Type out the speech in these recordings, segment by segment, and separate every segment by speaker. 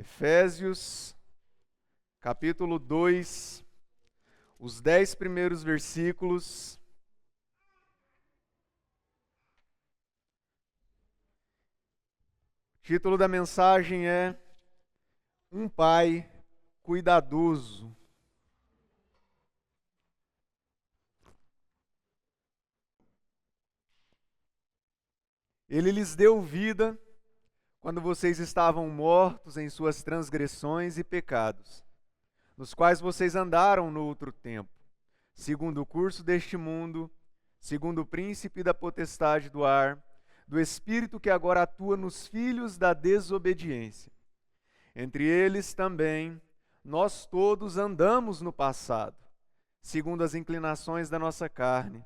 Speaker 1: Efésios, capítulo 2, os 10 primeiros versículos. O título da mensagem é Um Pai Cuidadoso. Ele lhes deu vida quando vocês estavam mortos em suas transgressões e pecados, nos quais vocês andaram no outro tempo, segundo o curso deste mundo, segundo o príncipe da potestade do ar, do espírito que agora atua nos filhos da desobediência. Entre eles também nós todos andamos no passado, segundo as inclinações da nossa carne,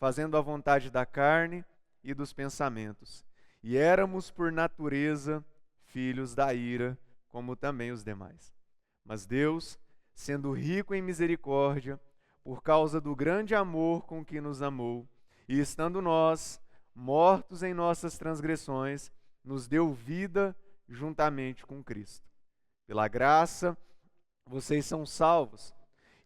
Speaker 1: fazendo a vontade da carne e dos pensamentos. E éramos, por natureza, filhos da ira, como também os demais. Mas Deus, sendo rico em misericórdia, por causa do grande amor com que nos amou, e estando nós mortos em nossas transgressões, nos deu vida juntamente com Cristo. Pela graça, vocês são salvos,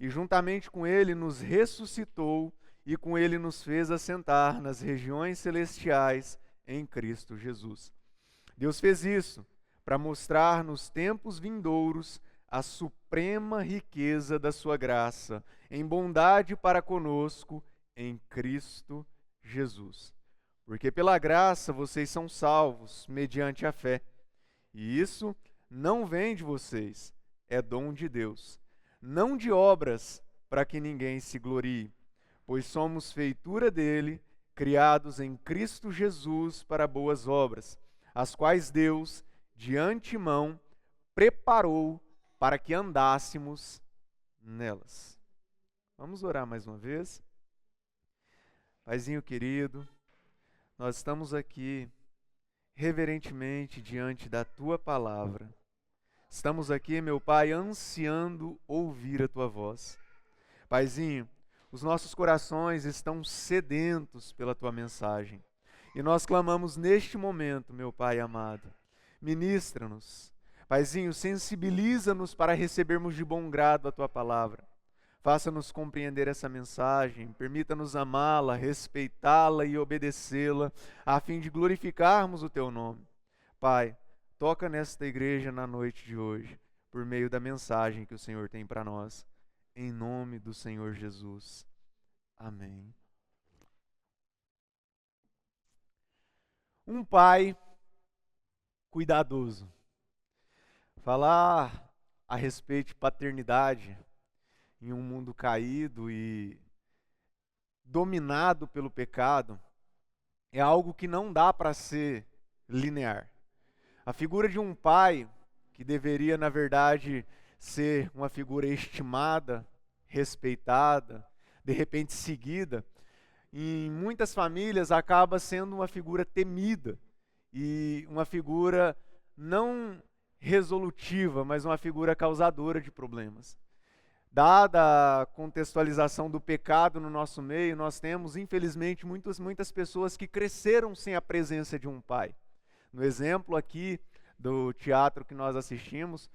Speaker 1: e juntamente com Ele nos ressuscitou, e com Ele nos fez assentar nas regiões celestiais em Cristo Jesus. Deus fez isso para mostrar nos tempos vindouros a suprema riqueza da sua graça, em bondade para conosco em Cristo Jesus. Porque pela graça vocês são salvos mediante a fé. E isso não vem de vocês, é dom de Deus, não de obras para que ninguém se glorie, pois somos feitura dele, criados em Cristo Jesus para boas obras, as quais Deus, de antemão, preparou para que andássemos nelas. Vamos orar mais uma vez? Paizinho querido, nós estamos aqui reverentemente diante da Tua palavra. Estamos aqui, meu Pai, ansiando ouvir a Tua voz. Paizinho, os nossos corações estão sedentos pela Tua mensagem. E nós clamamos neste momento, meu Pai amado, ministra-nos. Paizinho, sensibiliza-nos para recebermos de bom grado a Tua palavra. Faça-nos compreender essa mensagem, permita-nos amá-la, respeitá-la e obedecê-la, a fim de glorificarmos o Teu nome. Pai, toca nesta igreja na noite de hoje, por meio da mensagem que o Senhor tem para nós. Em nome do Senhor Jesus. Amém. Um pai cuidadoso. Falar a respeito de paternidade em um mundo caído e dominado pelo pecado é algo que não dá para ser linear. A figura de um pai, que deveria, na verdade, ser uma figura estimada, respeitada, de repente seguida, em muitas famílias acaba sendo uma figura temida e uma figura não resolutiva, mas uma figura causadora de problemas. Dada a contextualização do pecado no nosso meio, nós temos, infelizmente, muitas pessoas que cresceram sem a presença de um pai. No exemplo aqui do teatro que nós assistimos,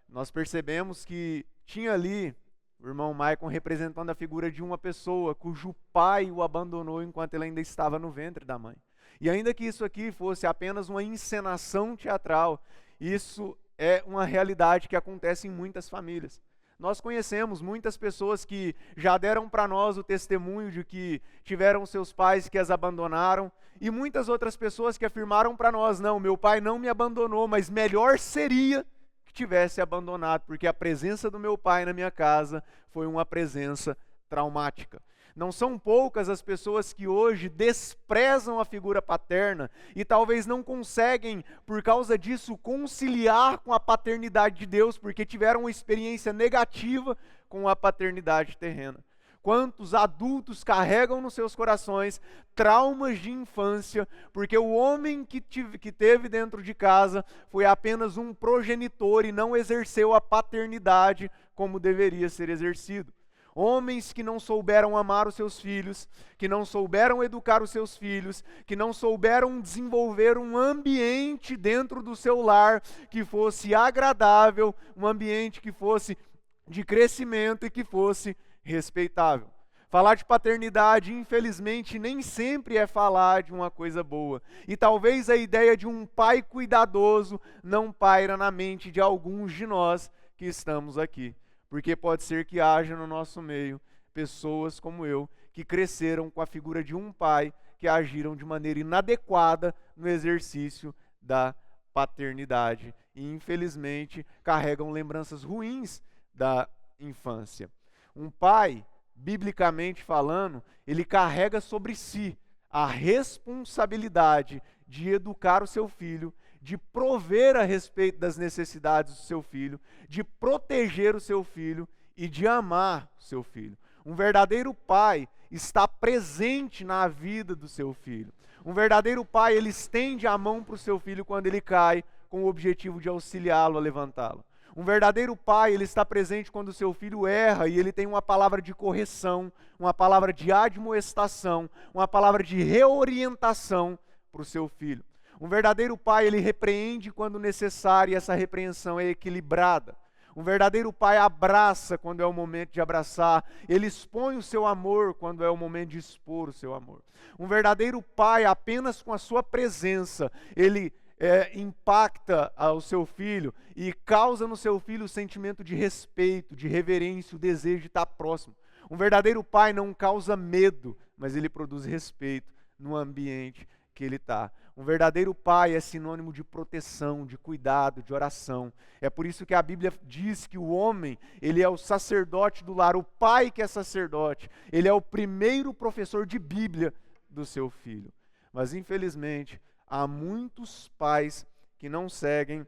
Speaker 1: nós percebemos que tinha ali o irmão Maicon representando a figura de uma pessoa cujo pai o abandonou enquanto ele ainda estava no ventre da mãe. E ainda que isso aqui fosse apenas uma encenação teatral, isso é uma realidade que acontece em muitas famílias. Nós conhecemos muitas pessoas que já deram para nós o testemunho de que tiveram seus pais que as abandonaram, e muitas outras pessoas que afirmaram para nós: não, meu pai não me abandonou, mas melhor seria que tivesse abandonado, porque a presença do meu pai na minha casa foi uma presença traumática. Não são poucas as pessoas que hoje desprezam a figura paterna e talvez não conseguem, por causa disso, conciliar com a paternidade de Deus, porque tiveram uma experiência negativa com a paternidade terrena. Quantos adultos carregam nos seus corações traumas de infância, porque o homem que teve dentro de casa foi apenas um progenitor e não exerceu a paternidade como deveria ser exercido. Homens que não souberam amar os seus filhos, que não souberam educar os seus filhos, que não souberam desenvolver um ambiente dentro do seu lar que fosse agradável, um ambiente que fosse de crescimento e que fosse respeitável. Falar de paternidade, infelizmente, nem sempre é falar de uma coisa boa. E talvez a ideia de um pai cuidadoso não paira na mente de alguns de nós que estamos aqui. Porque pode ser que haja no nosso meio pessoas como eu, que cresceram com a figura de um pai, que agiram de maneira inadequada no exercício da paternidade. E infelizmente carregam lembranças ruins da infância. Um pai, biblicamente falando, ele carrega sobre si a responsabilidade de educar o seu filho, de prover a respeito das necessidades do seu filho, de proteger o seu filho e de amar o seu filho. Um verdadeiro pai está presente na vida do seu filho. Um verdadeiro pai, ele estende a mão para o seu filho quando ele cai, com o objetivo de auxiliá-lo a levantá-lo. Um verdadeiro pai, ele está presente quando o seu filho erra e ele tem uma palavra de correção, uma palavra de admoestação, uma palavra de reorientação para o seu filho. Um verdadeiro pai, ele repreende quando necessário e essa repreensão é equilibrada. Um verdadeiro pai abraça quando é o momento de abraçar, ele expõe o seu amor quando é o momento de expor o seu amor. Um verdadeiro pai, apenas com a sua presença, ele impacta o seu filho e causa no seu filho o sentimento de respeito, de reverência, o desejo de estar próximo. Um verdadeiro pai não causa medo, mas ele produz respeito no ambiente que ele está. Um verdadeiro pai é sinônimo de proteção, de cuidado, de oração. É por isso que a Bíblia diz que o homem, ele é o sacerdote do lar, o pai que é sacerdote, ele é o primeiro professor de Bíblia do seu filho. Mas infelizmente, há muitos pais que não seguem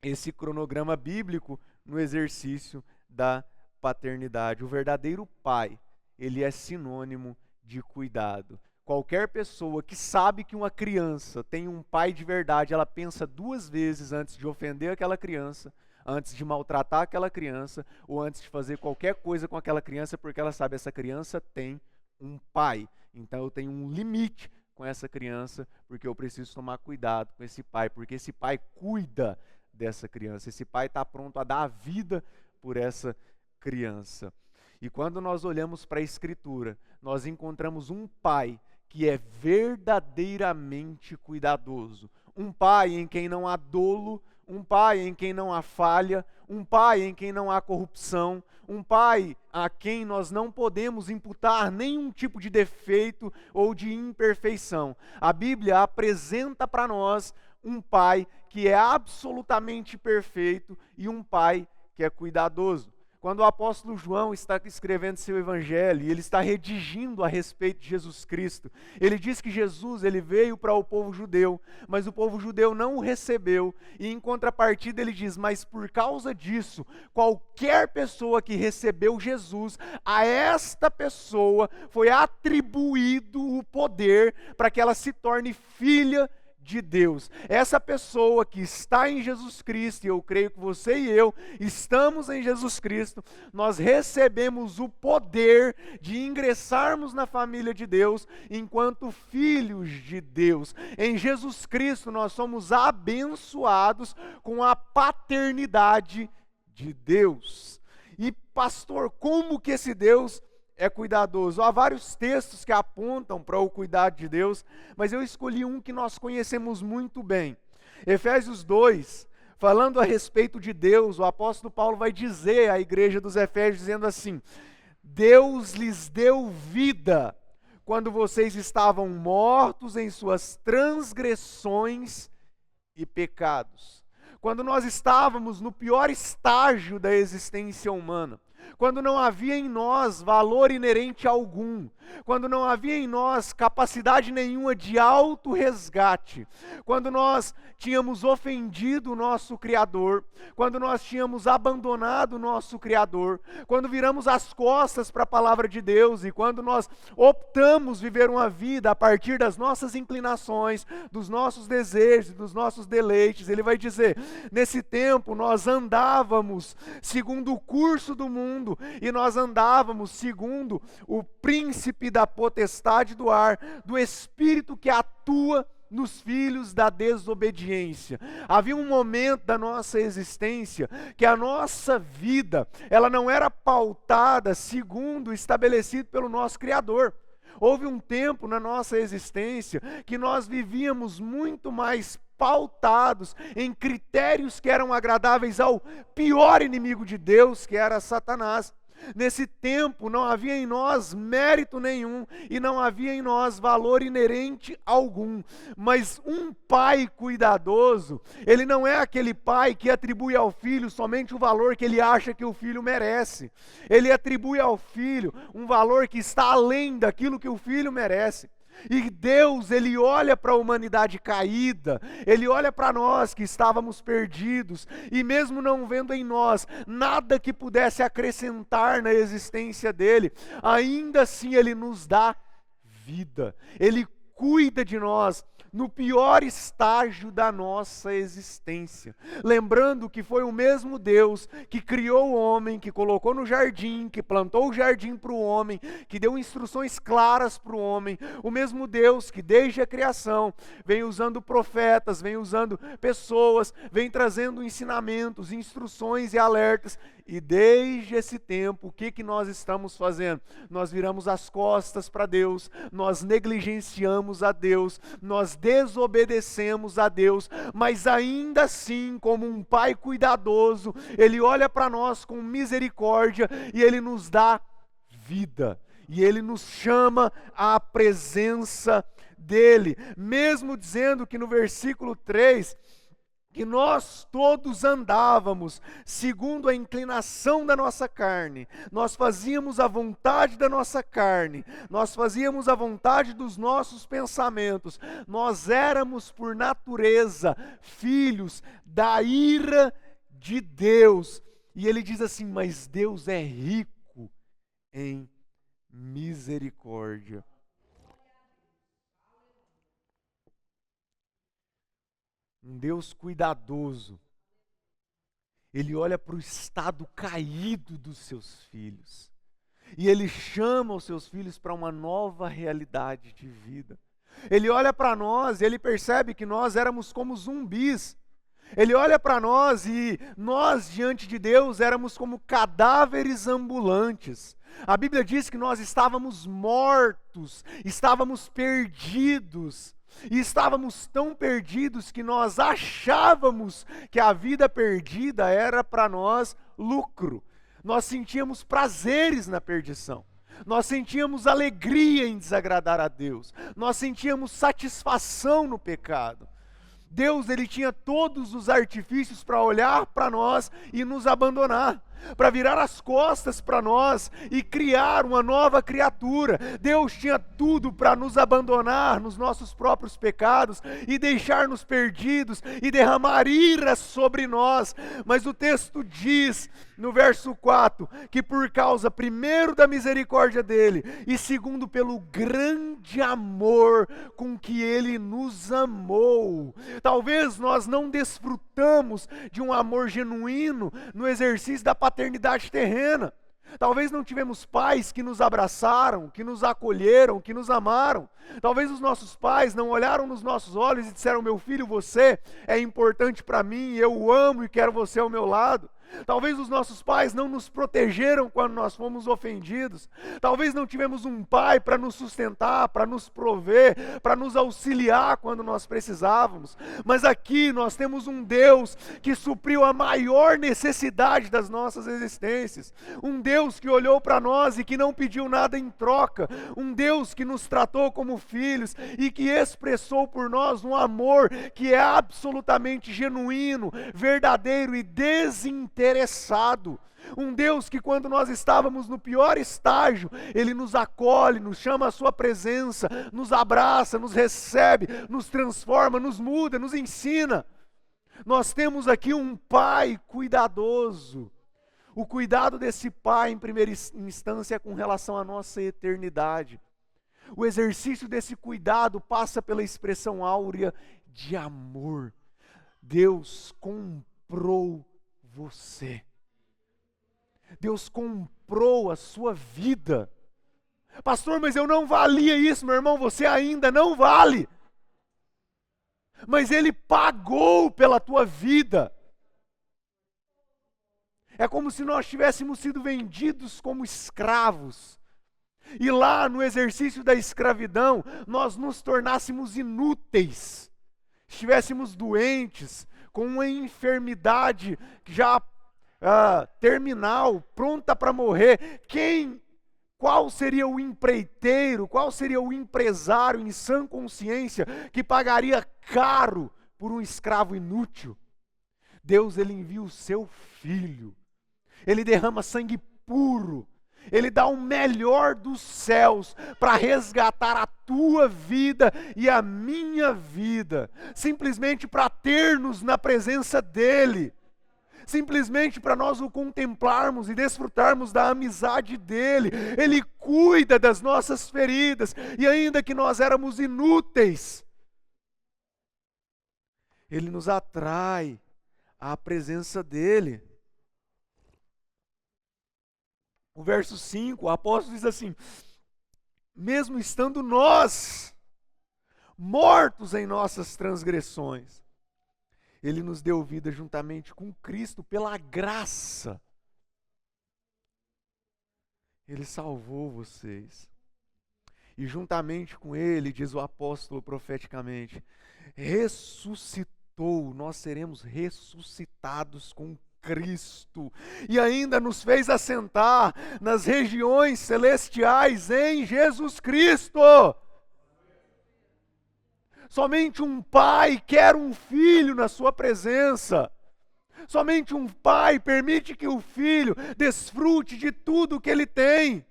Speaker 1: esse cronograma bíblico no exercício da paternidade. O verdadeiro pai, ele é sinônimo de cuidado. Qualquer pessoa que sabe que uma criança tem um pai de verdade, ela pensa duas vezes antes de ofender aquela criança, antes de maltratar aquela criança, ou antes de fazer qualquer coisa com aquela criança, porque ela sabe que essa criança tem um pai. Então eu tenho um limite com essa criança, porque eu preciso tomar cuidado com esse pai, porque esse pai cuida dessa criança, esse pai está pronto a dar a vida por essa criança. E quando nós olhamos para a Escritura, nós encontramos um pai que é verdadeiramente cuidadoso, um pai em quem não há dolo, um pai em quem não há falha, um pai em quem não há corrupção, um pai a quem nós não podemos imputar nenhum tipo de defeito ou de imperfeição. A Bíblia apresenta para nós um pai que é absolutamente perfeito e um pai que é cuidadoso. Quando o apóstolo João está escrevendo seu evangelho e ele está redigindo a respeito de Jesus Cristo, ele diz que Jesus ele veio para o povo judeu, mas o povo judeu não o recebeu, e em contrapartida ele diz, mas por causa disso, qualquer pessoa que recebeu Jesus, a esta pessoa foi atribuído o poder para que ela se torne filha de Deus. Essa pessoa que está em Jesus Cristo, e eu creio que você e eu estamos em Jesus Cristo, nós recebemos o poder de ingressarmos na família de Deus enquanto filhos de Deus. Em Jesus Cristo nós somos abençoados com a paternidade de Deus. E pastor, como que esse Deus é cuidadoso? Há vários textos que apontam para o cuidado de Deus, mas eu escolhi um que nós conhecemos muito bem. Efésios 2, falando a respeito de Deus, o apóstolo Paulo vai dizer à igreja dos Efésios, dizendo assim, Deus lhes deu vida quando vocês estavam mortos em suas transgressões e pecados. Quando nós estávamos no pior estágio da existência humana, quando não havia em nós valor inerente algum, quando não havia em nós capacidade nenhuma de autorresgate, quando nós tínhamos ofendido o nosso Criador, quando nós tínhamos abandonado o nosso Criador, quando viramos as costas para a palavra de Deus e quando nós optamos viver uma vida a partir das nossas inclinações, dos nossos desejos, dos nossos deleites, ele vai dizer, nesse tempo nós andávamos segundo o curso do mundo, mundo, e nós andávamos segundo o príncipe da potestade do ar, do espírito que atua nos filhos da desobediência. Havia um momento da nossa existência que a nossa vida, ela não era pautada segundo o estabelecido pelo nosso Criador. Houve um tempo na nossa existência que nós vivíamos muito mais pautados em critérios que eram agradáveis ao pior inimigo de Deus, que era Satanás. Nesse tempo não havia em nós mérito nenhum e não havia em nós valor inerente algum, mas um pai cuidadoso, ele não é aquele pai que atribui ao filho somente o valor que ele acha que o filho merece. Ele atribui ao filho um valor que está além daquilo que o filho merece. E Deus, Ele olha para a humanidade caída, Ele olha para nós que estávamos perdidos, e mesmo não vendo em nós nada que pudesse acrescentar na existência dEle, ainda assim Ele nos dá vida, Ele cuida de nós no pior estágio da nossa existência. Lembrando que foi o mesmo Deus que criou o homem, que colocou no jardim, que plantou o jardim para o homem, que deu instruções claras para o homem, o mesmo Deus que desde a criação vem usando profetas, vem usando pessoas, vem trazendo ensinamentos, instruções e alertas. E desde esse tempo, o que nós estamos fazendo? Nós viramos as costas para Deus, nós negligenciamos a Deus, nós desobedecemos a Deus, mas ainda assim, como um pai cuidadoso, Ele olha para nós com misericórdia e Ele nos dá vida. E Ele nos chama à presença dEle, mesmo dizendo que no versículo 3, que nós todos andávamos segundo a inclinação da nossa carne, nós fazíamos a vontade da nossa carne, nós fazíamos a vontade dos nossos pensamentos, nós éramos por natureza filhos da ira de Deus. E ele diz assim, mas Deus é rico em misericórdia. Um Deus cuidadoso, Ele olha para o estado caído dos seus filhos, e Ele chama os seus filhos para uma nova realidade de vida. Ele olha para nós e Ele percebe que nós éramos como zumbis. Ele olha para nós e nós, diante de Deus, éramos como cadáveres ambulantes. A Bíblia diz que nós estávamos mortos, estávamos perdidos. E estávamos tão perdidos que nós achávamos que a vida perdida era para nós lucro. Nós sentíamos prazeres na perdição. Nós sentíamos alegria em desagradar a Deus. Nós sentíamos satisfação no pecado. Deus, Ele tinha todos os artifícios para olhar para nós e nos abandonar, para virar as costas para nós e criar uma nova criatura. Deus tinha tudo para nos abandonar nos nossos próprios pecados e deixar-nos perdidos e derramar ira sobre nós. Mas o texto diz, no verso 4, que por causa, primeiro, da misericórdia dEle e segundo, pelo grande amor com que Ele nos amou. Talvez nós não desfrutamos de um amor genuíno no exercício da paternidade terrena. Talvez não tivemos pais que nos abraçaram, que nos acolheram, que nos amaram. Talvez os nossos pais não olharam nos nossos olhos e disseram, meu filho, você é importante para mim, eu o amo e quero você ao meu lado. Talvez os nossos pais não nos protegeram quando nós fomos ofendidos. Talvez não tivemos um pai para nos sustentar, para nos prover, para nos auxiliar quando nós precisávamos. Mas aqui nós temos um Deus que supriu a maior necessidade das nossas existências. Um Deus que olhou para nós e que não pediu nada em troca. Um Deus que nos tratou como filhos e que expressou por nós um amor que é absolutamente genuíno, verdadeiro e desinteressado. Um Deus que quando nós estávamos no pior estágio, Ele nos acolhe, nos chama à sua presença, nos abraça, nos recebe, nos transforma, nos muda, nos ensina. Nós temos aqui um Pai cuidadoso. O cuidado desse Pai, em primeira instância, é com relação à nossa eternidade. O exercício desse cuidado passa pela expressão áurea de amor. Deus comprou você. Deus comprou a sua vida. Pastor, mas eu não valia isso, meu irmão, você ainda não vale. Mas Ele pagou pela tua vida. É como se nós tivéssemos sido vendidos como escravos. E lá no exercício da escravidão, nós nos tornássemos inúteis. Estivéssemos doentes, com uma enfermidade já terminal, pronta para morrer. Qual seria o empreiteiro, qual seria o empresário em sã consciência que pagaria caro por um escravo inútil? Deus, Ele envia o seu Filho. Ele derrama sangue puro. Ele dá o melhor dos céus para resgatar a tua vida e a minha vida. Simplesmente para ter-nos na presença dEle. Simplesmente para nós o contemplarmos e desfrutarmos da amizade dEle. Ele cuida das nossas feridas. E ainda que nós éramos inúteis, Ele nos atrai à presença dEle. O verso 5, o apóstolo diz assim: mesmo estando nós mortos em nossas transgressões, Ele nos deu vida juntamente com Cristo pela graça. Ele salvou vocês. E juntamente com Ele, diz o apóstolo profeticamente, ressuscitou, nós seremos ressuscitados com Cristo, e ainda nos fez assentar nas regiões celestiais em Jesus Cristo. Somente um pai quer um filho na sua presença. Somente um pai permite que o filho desfrute de tudo que ele tem.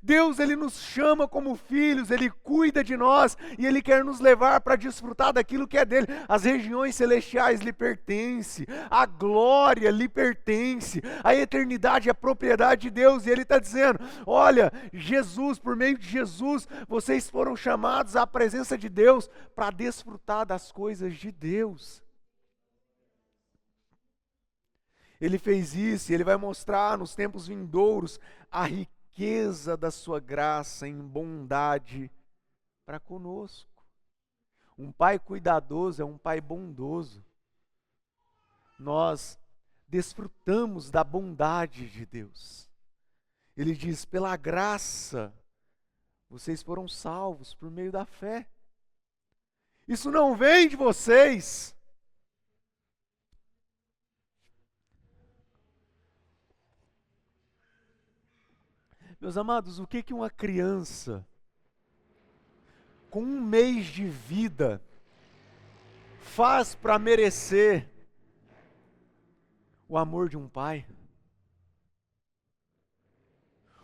Speaker 1: Deus, Ele nos chama como filhos, Ele cuida de nós e Ele quer nos levar para desfrutar daquilo que é dele. As regiões celestiais lhe pertencem, a glória lhe pertence, a eternidade é propriedade de Deus. E Ele está dizendo: olha, Jesus, por meio de Jesus, vocês foram chamados à presença de Deus para desfrutar das coisas de Deus. Ele fez isso e Ele vai mostrar nos tempos vindouros a riqueza da sua graça em bondade para conosco. Um pai cuidadoso é um pai bondoso. Nós desfrutamos da bondade de Deus. Ele diz: pela graça vocês foram salvos por meio da fé. Isso não vem de vocês. Meus amados, o que uma criança com 1 mês de vida faz para merecer o amor de um pai?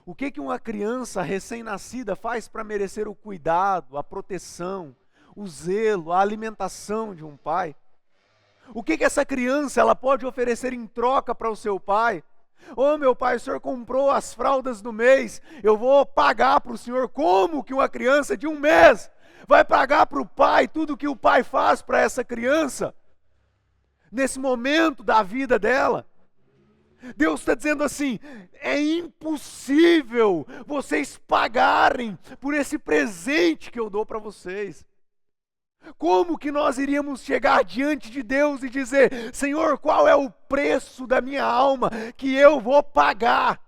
Speaker 1: O que uma criança recém-nascida faz para merecer o cuidado, a proteção, o zelo, a alimentação de um pai? O que essa criança ela pode oferecer em troca para o seu pai? Ô meu pai, o senhor comprou as fraldas do mês, eu vou pagar para o senhor. Como que uma criança de 1 mês vai pagar para o pai tudo que o pai faz para essa criança? Nesse momento da vida dela. Deus está dizendo assim: é impossível vocês pagarem por esse presente que eu dou para vocês. Como que nós iríamos chegar diante de Deus e dizer: Senhor, qual é o preço da minha alma que eu vou pagar?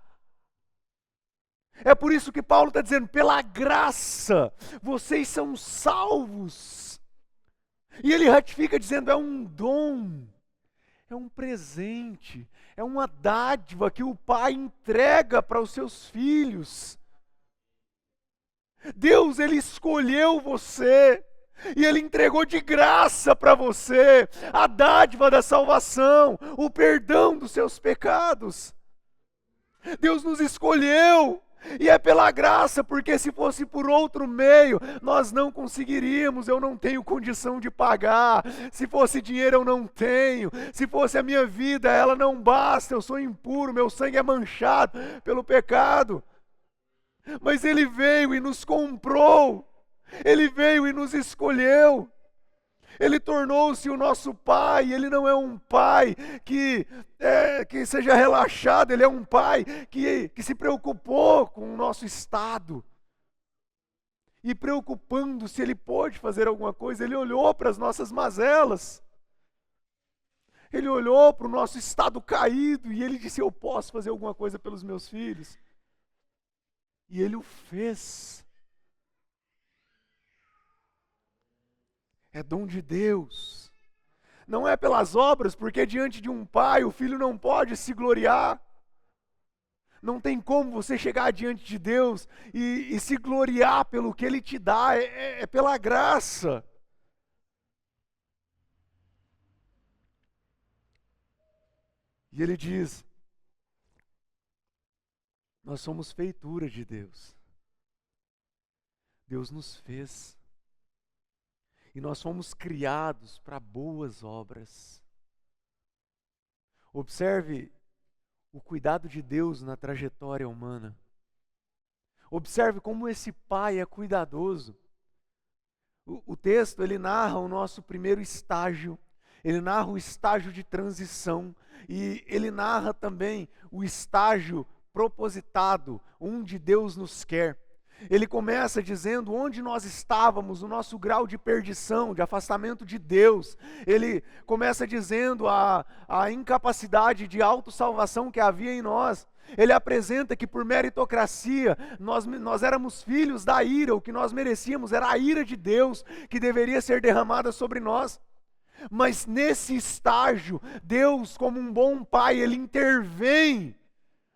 Speaker 1: É por isso que Paulo está dizendo: pela graça, vocês são salvos. E ele ratifica dizendo: é um dom, é um presente, é uma dádiva que o pai entrega para os seus filhos. Deus, Ele escolheu você. E Ele entregou de graça para você a dádiva da salvação, o perdão dos seus pecados. Deus nos escolheu, e é pela graça, porque se fosse por outro meio, nós não conseguiríamos. Eu não tenho condição de pagar. Se fosse dinheiro, eu não tenho. Se fosse a minha vida, ela não basta. Eu sou impuro, meu sangue é manchado pelo pecado. Mas Ele veio e nos comprou. Ele veio e nos escolheu. Ele tornou-se o nosso pai. Ele não é um pai que seja relaxado, ele é um pai que se preocupou com o nosso estado. E preocupando-se, ele pôde fazer alguma coisa, ele olhou para as nossas mazelas. Ele olhou para o nosso estado caído e ele disse: eu posso fazer alguma coisa pelos meus filhos. E ele o fez. É dom de Deus. Não é pelas obras, porque diante de um pai o filho não pode se gloriar. Não tem como você chegar diante de Deus e se gloriar pelo que Ele te dá, é pela graça. E Ele diz: nós somos feitura de Deus. Deus nos fez. E nós fomos criados para boas obras. Observe o cuidado de Deus na trajetória humana. Observe como esse pai é cuidadoso. O texto, ele narra o nosso primeiro estágio, ele narra o estágio de transição, e ele narra também o estágio propositado, onde Deus nos quer. Ele começa dizendo onde nós estávamos, o nosso grau de perdição, de afastamento de Deus. Ele começa dizendo a incapacidade de autossalvação que havia em nós. Ele apresenta que por meritocracia nós éramos filhos da ira, o que nós merecíamos era a ira de Deus que deveria ser derramada sobre nós. Mas nesse estágio, Deus, como um bom pai, Ele intervém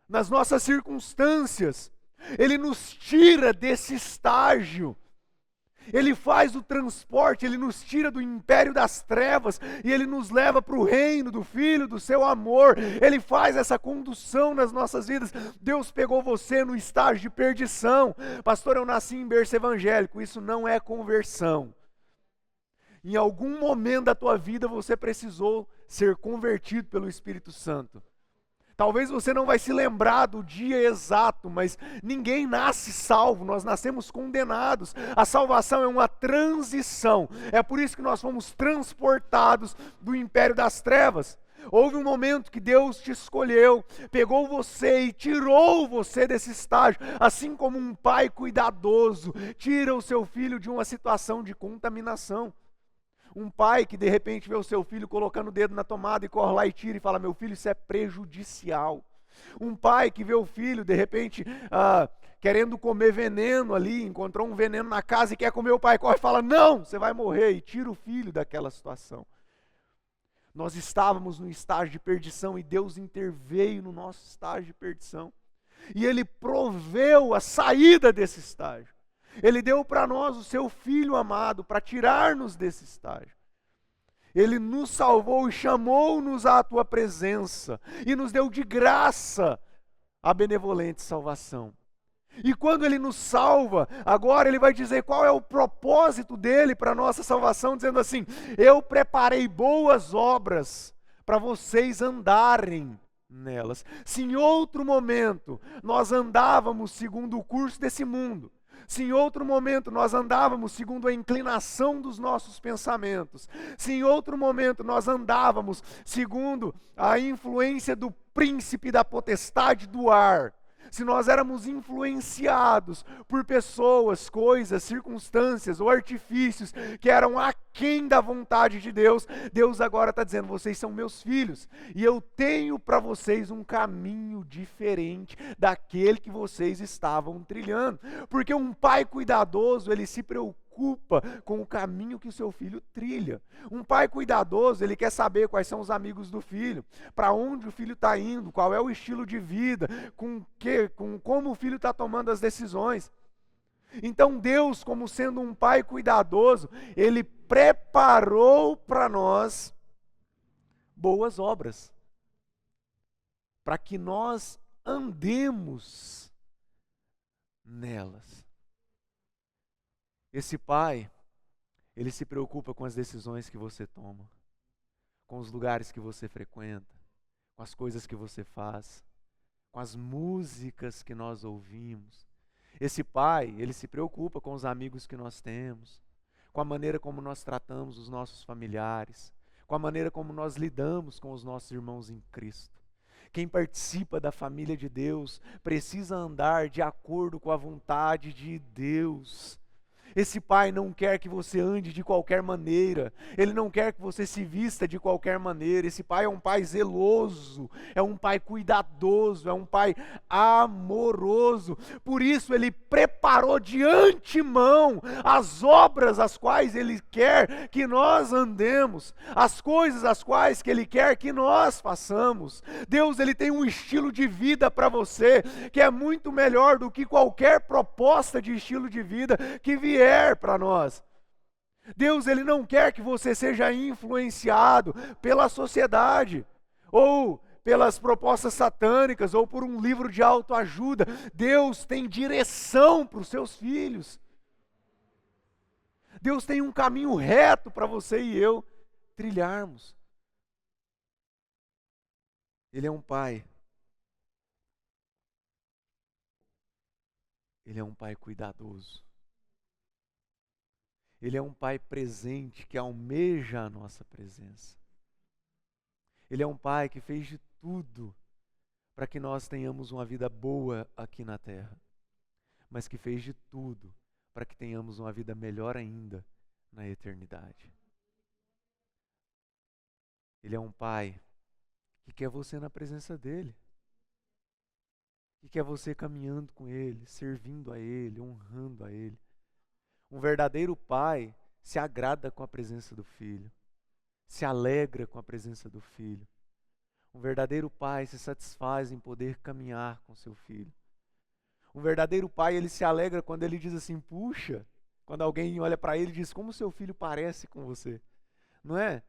Speaker 1: nas nossas circunstâncias. Ele nos tira desse estágio. Ele faz o transporte, Ele nos tira do império das trevas e Ele nos leva para o reino do Filho, do seu amor. Ele faz essa condução nas nossas vidas. Deus pegou você no estágio de perdição. Pastor, eu nasci em berço evangélico. Isso não é conversão. Em algum momento da tua vida você precisou ser convertido pelo Espírito Santo. Talvez você não vai se lembrar do dia exato, mas ninguém nasce salvo, nós nascemos condenados. A salvação é uma transição. É por isso que nós fomos transportados do império das trevas. Houve um momento que Deus te escolheu, pegou você e tirou você desse estágio, assim como um pai cuidadoso tira o seu filho de uma situação de contaminação. Um pai que de repente vê o seu filho colocando o dedo na tomada e corre lá e tira e fala: meu filho, isso é prejudicial. Um pai que vê o filho de repente querendo comer veneno ali, encontrou um veneno na casa e quer comer, o pai corre e fala: não, você vai morrer, e tira o filho daquela situação. Nós estávamos no estágio de perdição e Deus interveio no nosso estágio de perdição. E Ele proveu a saída desse estágio. Ele deu para nós o seu Filho amado para tirar-nos desse estágio. Ele nos salvou e chamou-nos à tua presença e nos deu de graça a benevolente salvação. E quando Ele nos salva, agora Ele vai dizer qual é o propósito dEle para a nossa salvação, dizendo assim: eu preparei boas obras para vocês andarem nelas. Se em outro momento nós andávamos segundo o curso desse mundo, se em outro momento nós andávamos segundo a inclinação dos nossos pensamentos, se em outro momento nós andávamos segundo a influência do príncipe da potestade do ar, se nós éramos influenciados por pessoas, coisas, circunstâncias ou artifícios que eram aquém da vontade de Deus, Deus agora está dizendo: vocês são meus filhos e eu tenho para vocês um caminho diferente daquele que vocês estavam trilhando. Porque um pai cuidadoso, ele se preocupa com o caminho que o seu filho trilha. Um pai cuidadoso, ele quer saber quais são os amigos do filho, para onde o filho está indo, qual é o estilo de vida, com como o filho está tomando as decisões. Então Deus, como sendo um pai cuidadoso, Ele preparou para nós boas obras, para que nós andemos nelas. Esse pai, ele se preocupa com as decisões que você toma, com os lugares que você frequenta, com as coisas que você faz, com as músicas que nós ouvimos. Esse pai, ele se preocupa com os amigos que nós temos, com a maneira como nós tratamos os nossos familiares, com a maneira como nós lidamos com os nossos irmãos em Cristo. Quem participa da família de Deus precisa andar de acordo com a vontade de Deus. Esse pai não quer que você ande de qualquer maneira, ele não quer que você se vista de qualquer maneira. Esse pai é um pai zeloso, é um pai cuidadoso, é um pai amoroso. Por isso ele preparou de antemão as obras as quais ele quer que nós andemos, as coisas as quais que ele quer que nós façamos. Deus, ele tem um estilo de vida para você que é muito melhor do que qualquer proposta de estilo de vida que vier para nós. Deus, ele não quer que você seja influenciado pela sociedade, ou pelas propostas satânicas, ou por um livro de autoajuda. Deus tem direção para os seus filhos. Deus tem um caminho reto para você e eu trilharmos. Ele é um pai. Ele é um pai cuidadoso. Ele é um pai presente que almeja a nossa presença. Ele é um pai que fez de tudo para que nós tenhamos uma vida boa aqui na terra, mas que fez de tudo para que tenhamos uma vida melhor ainda na eternidade. Ele é um pai que quer você na presença dele, que quer você caminhando com ele, servindo a ele, honrando a ele. Um verdadeiro pai se agrada com a presença do filho, se alegra com a presença do filho. Um verdadeiro pai se satisfaz em poder caminhar com seu filho. Um verdadeiro pai, ele se alegra quando ele diz assim, puxa, quando alguém olha para ele e diz, como seu filho parece com você, não é?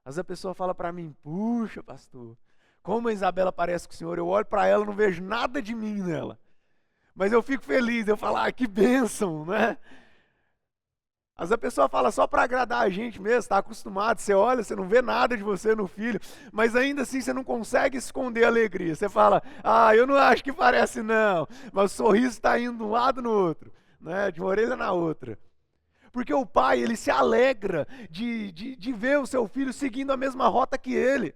Speaker 1: Às vezes a pessoa fala para mim, puxa pastor, como a Isabela parece com o senhor, eu olho para ela e não vejo nada de mim nela, mas eu fico feliz, eu falo, que bênção, não é? Às vezes a pessoa fala só para agradar a gente mesmo, está acostumado, você olha, você não vê nada de você no filho, mas ainda assim você não consegue esconder a alegria. Você fala, eu não acho que parece não, mas o sorriso está indo de um lado no outro, né? De uma orelha na outra. Porque o pai, ele se alegra de ver o seu filho seguindo a mesma rota que ele.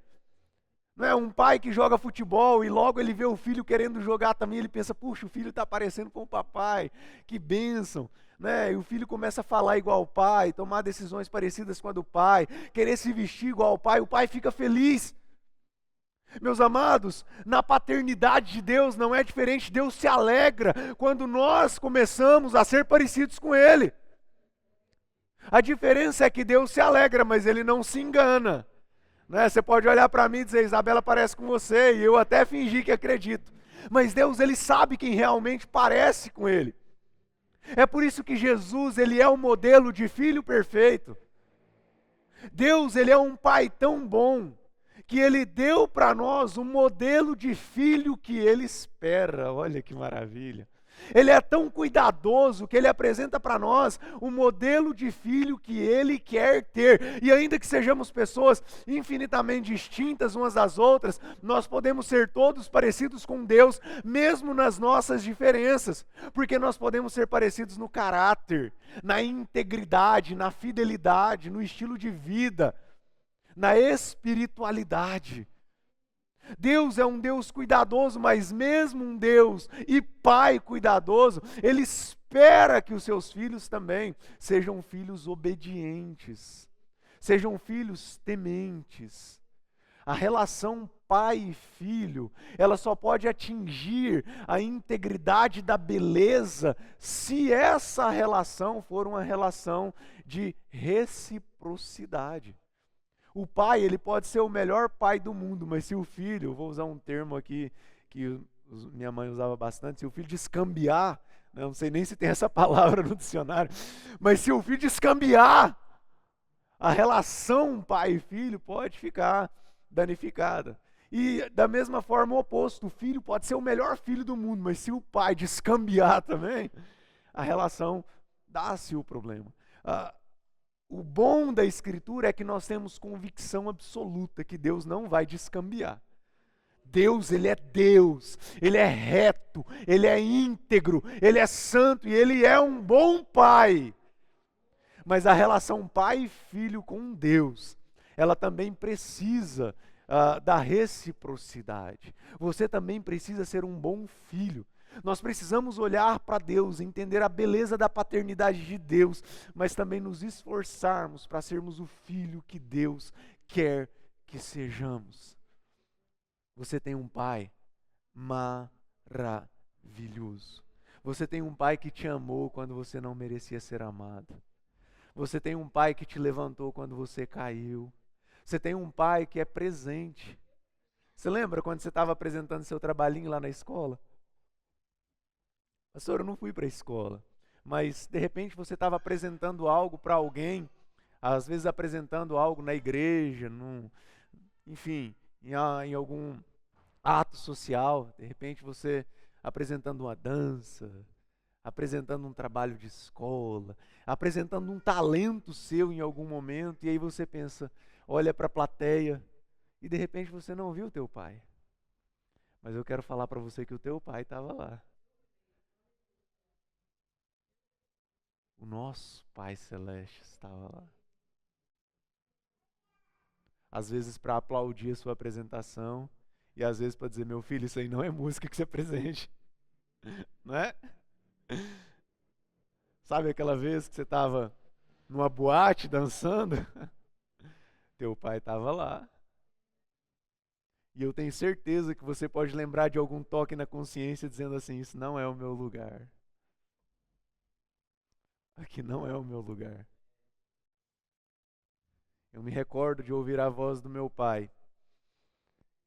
Speaker 1: Não é um pai que joga futebol e logo ele vê o filho querendo jogar também, ele pensa, puxa, o filho está parecendo com o papai, que bênção. Né? E o filho começa a falar igual ao pai, tomar decisões parecidas com a do pai, querer se vestir igual ao pai, o pai fica feliz. Meus amados, na paternidade de Deus não é diferente, Deus se alegra quando nós começamos a ser parecidos com Ele. A diferença é que Deus se alegra, mas Ele não se engana. Né? Você pode olhar para mim e dizer, Isabela parece com você, e eu até fingi que acredito. Mas Deus, Ele sabe quem realmente parece com Ele. É por isso que Jesus, ele é o modelo de filho perfeito. Deus, ele é um pai tão bom, que ele deu para nós um modelo de filho que ele espera. Olha que maravilha. Ele é tão cuidadoso que ele apresenta para nós um modelo de filho que ele quer ter. E ainda que sejamos pessoas infinitamente distintas umas das outras, nós podemos ser todos parecidos com Deus, mesmo nas nossas diferenças. Porque nós podemos ser parecidos no caráter, na integridade, na fidelidade, no estilo de vida, na espiritualidade. Deus é um Deus cuidadoso, mas mesmo um Deus e Pai cuidadoso, Ele espera que os seus filhos também sejam filhos obedientes, sejam filhos tementes. A relação pai e filho, ela só pode atingir a integridade da beleza se essa relação for uma relação de reciprocidade. O pai, ele pode ser o melhor pai do mundo, mas se o filho, eu vou usar um termo aqui que minha mãe usava bastante, se o filho descambiar, né, não sei nem se tem essa palavra no dicionário, mas se o filho descambiar, a relação pai e filho pode ficar danificada. E da mesma forma o oposto, o filho pode ser o melhor filho do mundo, mas se o pai descambiar também, a relação dá-se o problema. O bom da Escritura é que nós temos convicção absoluta que Deus não vai descambiar. Deus, Ele é reto, Ele é íntegro, Ele é santo e Ele é um bom Pai. Mas a relação pai e filho com Deus, ela também precisa da reciprocidade. Você também precisa ser um bom filho. Nós precisamos olhar para Deus, entender a beleza da paternidade de Deus, mas também nos esforçarmos para sermos o filho que Deus quer que sejamos. Você tem um pai maravilhoso. Você tem um pai que te amou quando você não merecia ser amado. Você tem um pai que te levantou quando você caiu. Você tem um pai que é presente. Você lembra quando você estava apresentando seu trabalhinho lá na escola? Pastor, eu não fui para a escola, mas de repente você estava apresentando algo para alguém, às vezes apresentando algo na igreja, enfim, em algum ato social, de repente você apresentando uma dança, apresentando um trabalho de escola, apresentando um talento seu em algum momento, e aí você pensa, olha para a plateia, e de repente você não viu o teu pai. Mas eu quero falar para você que o teu pai estava lá. O nosso Pai Celeste estava lá. Às vezes para aplaudir a sua apresentação, e às vezes para dizer, meu filho, isso aí não é música que você apresente. Não é? Sabe aquela vez que você estava numa boate dançando? Teu pai estava lá. E eu tenho certeza que você pode lembrar de algum toque na consciência dizendo assim, isso não é o meu lugar. Aqui não é o meu lugar. Eu me recordo de ouvir a voz do meu pai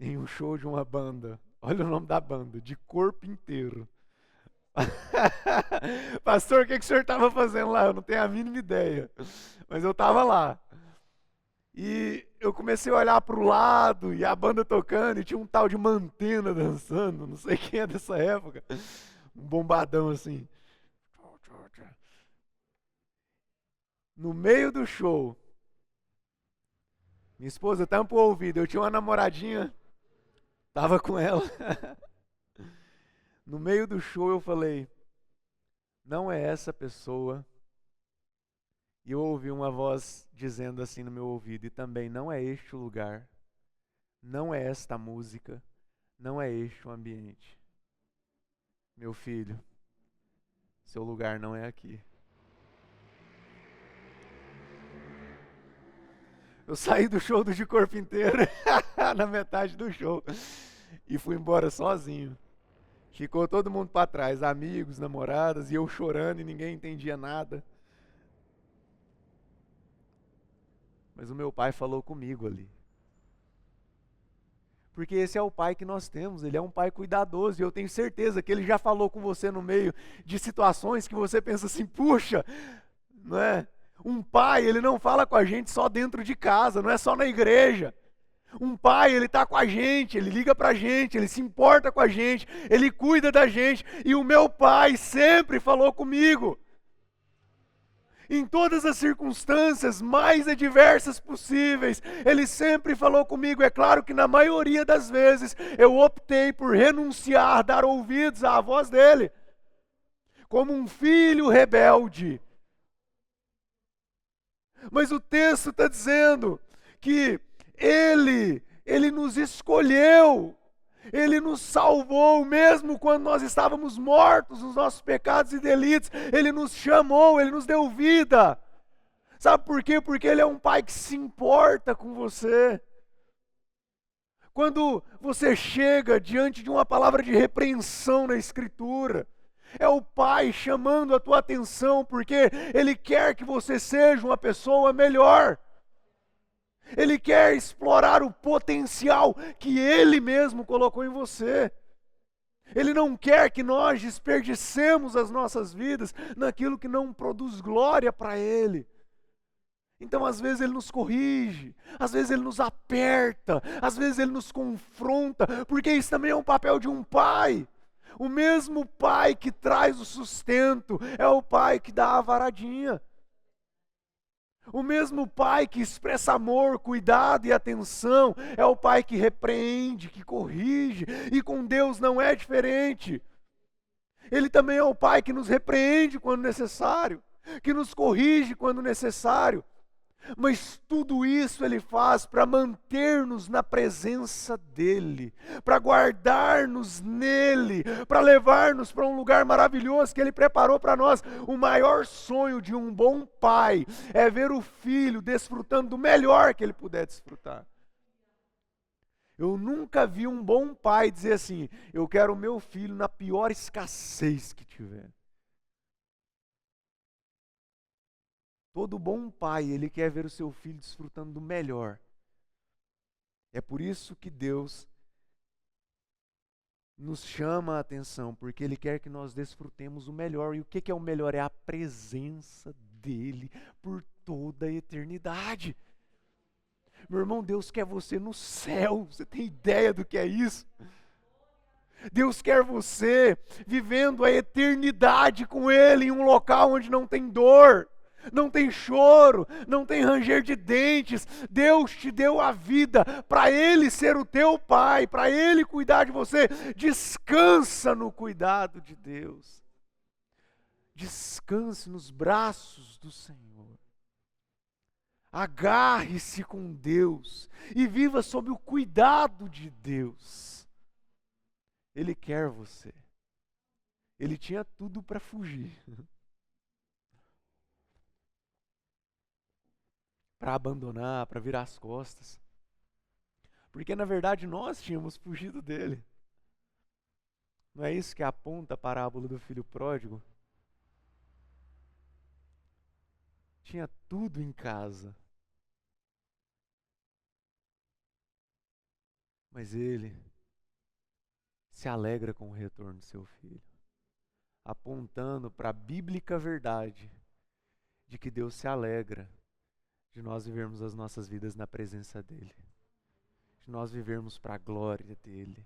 Speaker 1: em um show de uma banda. Olha o nome da banda, De Corpo Inteiro. Pastor, o que o senhor estava fazendo lá? Eu não tenho a mínima ideia. Mas eu estava lá. E eu comecei a olhar para o lado, e a banda tocando, e tinha um tal de Mantena dançando, não sei quem é dessa época. Um bombadão assim. No meio do show, minha esposa tampa o ouvido, eu tinha uma namoradinha, tava com ela. No meio do show eu falei, não é essa pessoa. E eu ouvi uma voz dizendo assim no meu ouvido, e também não é este o lugar, não é esta música, não é este o ambiente. Meu filho, seu lugar não é aqui. Eu saí do show do De Corpo Inteiro, na metade do show, e fui embora sozinho. Ficou todo mundo para trás, amigos, namoradas, e eu chorando e ninguém entendia nada. Mas o meu pai falou comigo ali. Porque esse é o pai que nós temos, ele é um pai cuidadoso, e eu tenho certeza que ele já falou com você no meio de situações que você pensa assim, puxa, não é? Um pai, ele não fala com a gente só dentro de casa, não é só na igreja. Um pai, ele está com a gente, ele liga para a gente, ele se importa com a gente, ele cuida da gente. E o meu pai sempre falou comigo. Em todas as circunstâncias mais adversas possíveis, ele sempre falou comigo. É claro que na maioria das vezes eu optei por renunciar, dar ouvidos à voz dele. Como um filho rebelde. Mas o texto está dizendo que Ele nos escolheu, Ele nos salvou, mesmo quando nós estávamos mortos nos nossos pecados e delitos, Ele nos chamou, Ele nos deu vida. Sabe por quê? Porque Ele é um pai que se importa com você. Quando você chega diante de uma palavra de repreensão na Escritura, é o pai chamando a tua atenção, porque Ele quer que você seja uma pessoa melhor. Ele quer explorar o potencial que Ele mesmo colocou em você. Ele não quer que nós desperdicemos as nossas vidas naquilo que não produz glória para Ele. Então, às vezes Ele nos corrige, às vezes Ele nos aperta, às vezes Ele nos confronta, porque isso também é um papel de um pai. O mesmo pai que traz o sustento é o pai que dá a varadinha. O mesmo pai que expressa amor, cuidado e atenção é o pai que repreende, que corrige, e com Deus não é diferente. Ele também é o pai que nos repreende quando necessário. que nos corrige quando necessário. Mas tudo isso Ele faz para manter-nos na presença dEle, para guardar-nos nele, para levar-nos para um lugar maravilhoso que Ele preparou para nós. O maior sonho de um bom pai é ver o filho desfrutando do melhor que ele puder desfrutar. Eu nunca vi um bom pai dizer assim: eu quero o meu filho na pior escassez que tiver. Todo bom pai, ele quer ver o seu filho desfrutando do melhor. É por isso que Deus nos chama a atenção, porque Ele quer que nós desfrutemos o melhor. E o que é o melhor? É a presença dEle por toda a eternidade. Meu irmão, Deus quer você no céu. Você tem ideia do que é isso? Deus quer você vivendo a eternidade com Ele em um local onde não tem dor, não tem choro, não tem ranger de dentes. Deus te deu a vida para Ele ser o teu Pai, para Ele cuidar de você. Descansa no cuidado de Deus. Descanse nos braços do Senhor. Agarre-se com Deus e viva sob o cuidado de Deus. Ele quer você. Ele tinha tudo para fugir, para abandonar, para virar as costas. Porque na verdade nós tínhamos fugido dele. Não é isso que aponta a parábola do filho pródigo? Tinha tudo em casa. Mas ele se alegra com o retorno de seu filho, apontando para a bíblica verdade de que Deus se alegra de nós vivermos as nossas vidas na presença dEle, de nós vivermos para a glória dEle.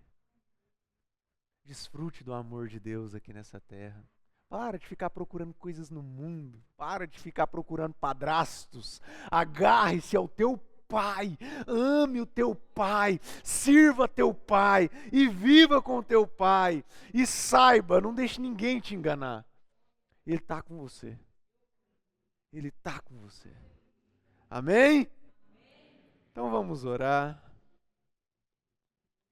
Speaker 1: Desfrute do amor de Deus aqui nessa terra. Para de ficar procurando coisas no mundo, para de ficar procurando padrastos. Agarre-se ao teu pai, ame o teu pai, sirva teu pai e viva com teu pai. E saiba, não deixe ninguém te enganar. Ele está com você. Ele está com você. Amém? Então vamos orar.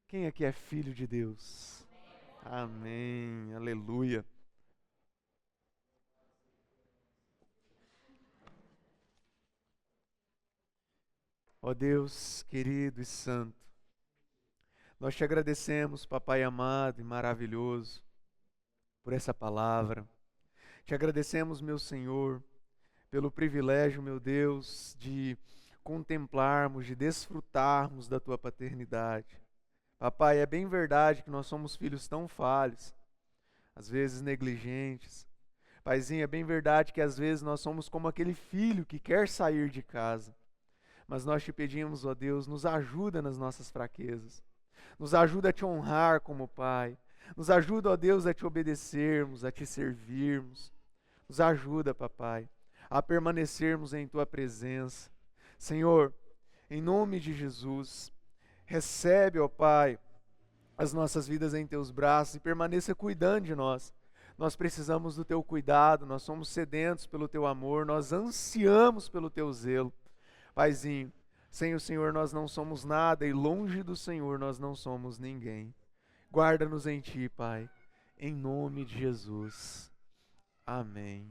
Speaker 1: Quem aqui é filho de Deus? Amém. Aleluia. Ó Deus querido e santo, nós te agradecemos, Papai amado e maravilhoso, por essa palavra. Te agradecemos, meu Senhor, pelo privilégio, meu Deus, de contemplarmos, de desfrutarmos da tua paternidade. Papai, é bem verdade que nós somos filhos tão falhos, às vezes negligentes. Paizinho, é bem verdade que às vezes nós somos como aquele filho que quer sair de casa. Mas nós te pedimos, ó Deus, nos ajuda nas nossas fraquezas. Nos ajuda a te honrar como Pai. Nos ajuda, ó Deus, a te obedecermos, a te servirmos. Nos ajuda, Papai, a permanecermos em tua presença. Senhor, em nome de Jesus, recebe, ó Pai, as nossas vidas em teus braços e permaneça cuidando de nós. Nós precisamos do teu cuidado, nós somos sedentos pelo teu amor, nós ansiamos pelo teu zelo. Paizinho, sem o Senhor nós não somos nada e longe do Senhor nós não somos ninguém. Guarda-nos em Ti, Pai, em nome de Jesus. Amém.